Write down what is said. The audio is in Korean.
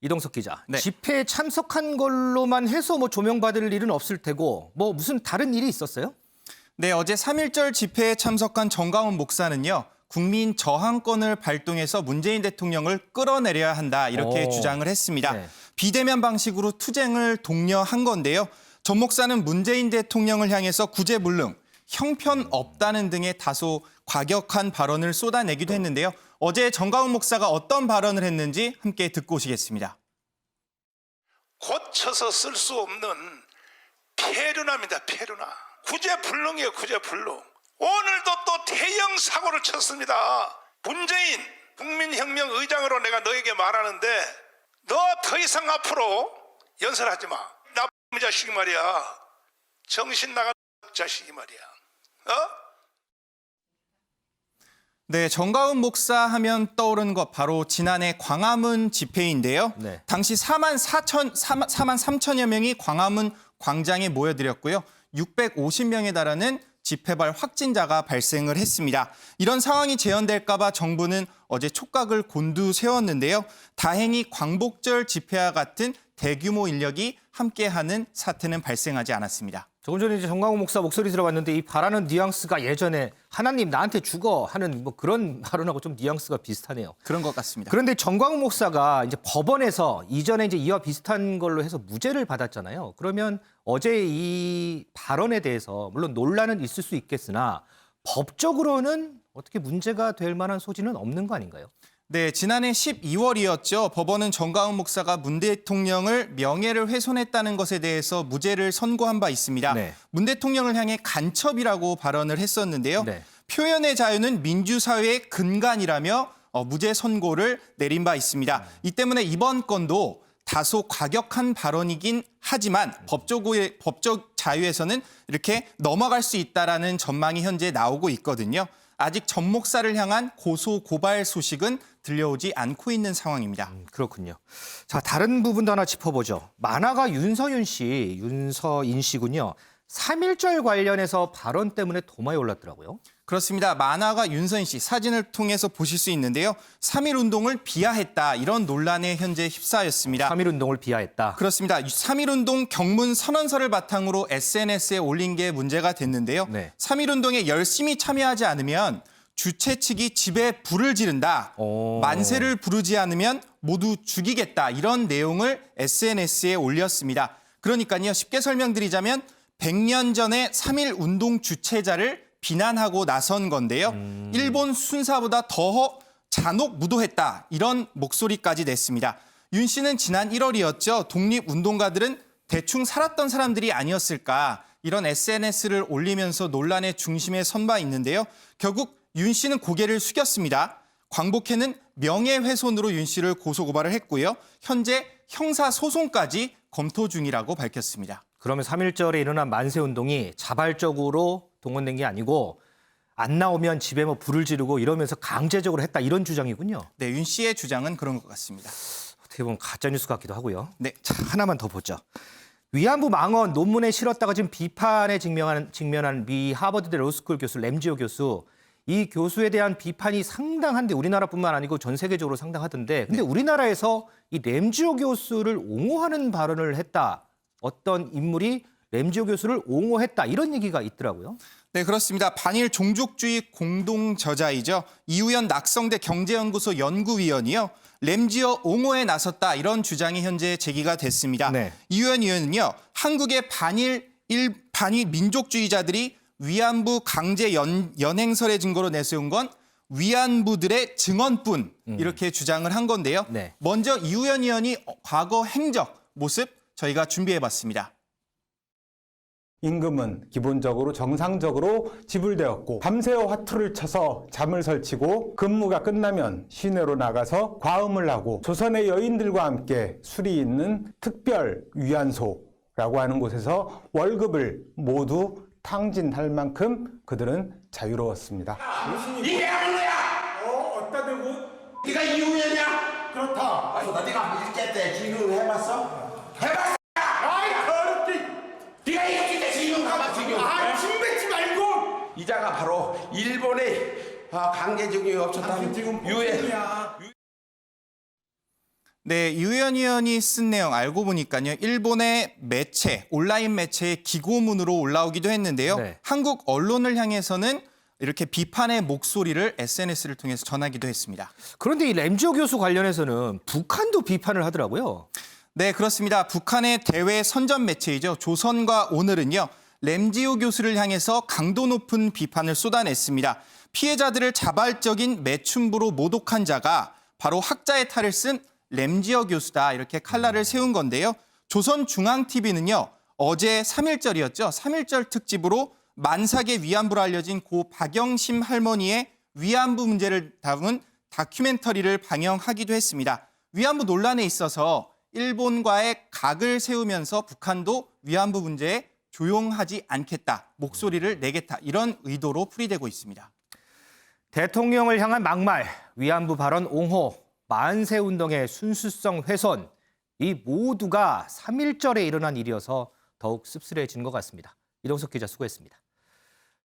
이동석 기자, 네. 집회에 참석한 걸로만 해서 뭐 조명받을 일은 없을 테고 뭐 무슨 다른 일이 있었어요? 네, 어제 3.1절 집회에 참석한 정가훈 목사는요. 국민 저항권을 발동해서 문재인 대통령을 끌어내려야 한다 이렇게 주장을 했습니다. 네. 비대면 방식으로 투쟁을 독려한 건데요. 전 목사는 문재인 대통령을 향해서 구제불능, 형편없다는 등의 다소 과격한 발언을 쏟아내기도 했는데요. 어제 정가훈 목사가 어떤 발언을 했는지 함께 듣고 오시겠습니다. 고쳐서 쓸 수 없는 폐륜합니다. 폐륜화. 구제불능이에요. 구제불능. 오늘도 또 대형 사고를 쳤습니다. 문재인 국민혁명 의장으로 내가 너에게 말하는데 너 더 이상 앞으로 연설하지 마. 나쁜 자식이 말이야. 정신 나간 자식이 말이야. 네, 정가훈 목사 하면 떠오르는 것 바로 지난해 광화문 집회인데요. 네. 당시 4만 3천여 명이 광화문 광장에 모여들었고요. 650명에 달하는 집회발 확진자가 발생을 했습니다. 이런 상황이 재현될까 봐 정부는 어제 촉각을 곤두세웠는데요. 다행히 광복절 집회와 같은 대규모 인력이 함께하는 사태는 발생하지 않았습니다. 조금 전에 이제 정강훈 목사 목소리 들어봤는데 이 바라는 뉘앙스가 예전에 하나님 나한테 죽어 하는 뭐 그런 발언하고 좀 뉘앙스가 비슷하네요. 그런 것 같습니다. 그런데 정광훈 목사가 이제 법원에서 이전에 이제 이와 비슷한 걸로 해서 무죄를 받았잖아요. 그러면 어제 이 발언에 대해서 물론 논란은 있을 수 있겠으나 법적으로는 어떻게 문제가 될 만한 소지는 없는 거 아닌가요? 네, 지난해 12월이었죠. 법원은 정가훈 목사가 문 대통령을 명예를 훼손했다는 것에 대해서 무죄를 선고한 바 있습니다. 네. 문 대통령을 향해 간첩이라고 발언을 했었는데요. 네. 표현의 자유는 민주사회의 근간이라며 무죄 선고를 내린 바 있습니다. 이 때문에 이번 건도 다소 과격한 발언이긴 하지만 법적 자유에서는 이렇게 넘어갈 수 있다라는 전망이 현재 나오고 있거든요. 아직 전 목사를 향한 고소 고발 소식은 들려오지 않고 있는 상황입니다. 그렇군요. 자, 다른 부분도 하나 짚어보죠. 만화가 윤서인 씨군요. 3.1절 관련해서 발언 때문에 도마에 올랐더라고요. 그렇습니다. 만화가 윤서인 씨 사진을 통해서 보실 수 있는데요. 3.1운동을 비하했다 이런 논란에 현재 휩싸였습니다. 3.1운동을 비하했다. 그렇습니다. 3.1운동 경문 선언서를 바탕으로 SNS에 올린 게 문제가 됐는데요. 네. 3.1운동에 열심히 참여하지 않으면 주최 측이 집에 불을 지른다. 만세를 부르지 않으면 모두 죽이겠다. 이런 내용을 SNS에 올렸습니다. 그러니까요. 쉽게 설명드리자면 100년 전에 3.1운동 주최자를 비난하고 나선 건데요. 일본 순사보다 더 잔혹무도했다. 이런 목소리까지 냈습니다. 윤 씨는 지난 1월이었죠. 독립운동가들은 대충 살았던 사람들이 아니었을까. 이런 SNS를 올리면서 논란의 중심에 선 바 있는데요. 결국 윤 씨는 고개를 숙였습니다. 광복회는 명예훼손으로 윤 씨를 고소고발을 했고요. 현재 형사소송까지 검토 중이라고 밝혔습니다. 그러면 3.1절에 일어난 만세운동이 자발적으로 동원된 게 아니고 안 나오면 집에 뭐 불을 지르고 이러면서 강제적으로 했다 이런 주장이군요. 네, 윤 씨의 주장은 그런 것 같습니다. 어떻게 보면 가짜뉴스 같기도 하고요. 네. 자, 하나만 더 보죠. 위안부 망언 논문에 실었다가 지금 비판에 직면한 미 하버드대 로스쿨 교수 램지오 교수. 이 교수에 대한 비판이 상당한데 우리나라뿐만 아니고 전 세계적으로 상당하던데 근데 우리나라에서 이 램지오 교수를 옹호하는 발언을 했다. 어떤 인물이 램지오 교수를 옹호했다. 이런 얘기가 있더라고요. 네, 그렇습니다. 반일 종족주의 공동 저자이죠. 이우연 낙성대 경제연구소 연구위원이요. 램지오 옹호에 나섰다. 이런 주장이 현재 제기가 됐습니다. 네. 이우연 의원은요. 한국의 반일 민족주의자들이 위안부 강제 연행설의 증거로 내세운 건 위안부들의 증언뿐 이렇게 주장을 한 건데요. 네. 먼저 이우연 의원이 과거 행적 모습 저희가 준비해봤습니다. 임금은 기본적으로 정상적으로 지불되었고 밤새워 화투를 쳐서 잠을 설치고 근무가 끝나면 시내로 나가서 과음을 하고 조선의 여인들과 함께 술이 있는 특별 위안소라고 하는 곳에서 월급을 모두 탕진할 만큼 그들은 자유로웠습니다. 이게 하는 거야! 어디다 대고? 네가 이후연이야? 그렇다. 나 네가 일제 때 지금 해봤어? 해봤어! 아이 더럽지. 네가 일제 때 지금 가봐 지금. 침 뱉지 말고. 이자가 바로 일본의 강제징용이 없었다는 지금 유해. 네, 유현 의원이 쓴 내용 알고 보니까요. 일본의 매체, 온라인 매체의 기고문으로 올라오기도 했는데요. 네. 한국 언론을 향해서는 이렇게 비판의 목소리를 SNS를 통해서 전하기도 했습니다. 그런데 이 램지오 교수 관련해서는 북한도 비판을 하더라고요. 네, 그렇습니다. 북한의 대외 선전 매체이죠. 조선과 오늘은요. 램지오 교수를 향해서 강도 높은 비판을 쏟아냈습니다. 피해자들을 자발적인 매춘부로 모독한 자가 바로 학자의 탈을 쓴 램지오 교수다. 이렇게 칼날을 세운 건데요. 조선중앙TV는요. 어제 3.1절이었죠. 3.1절 특집으로 만삭의 위안부로 알려진 고 박영심 할머니의 위안부 문제를 담은 다큐멘터리를 방영하기도 했습니다. 위안부 논란에 있어서 일본과의 각을 세우면서 북한도 위안부 문제에 조용하지 않겠다, 목소리를 내겠다 이런 의도로 풀이되고 있습니다. 대통령을 향한 막말, 위안부 발언 옹호, 만세운동의 순수성 훼손, 이 모두가 3.1절에 일어난 일이어서 더욱 씁쓸해지는 것 같습니다. 이동석 기자 수고했습니다.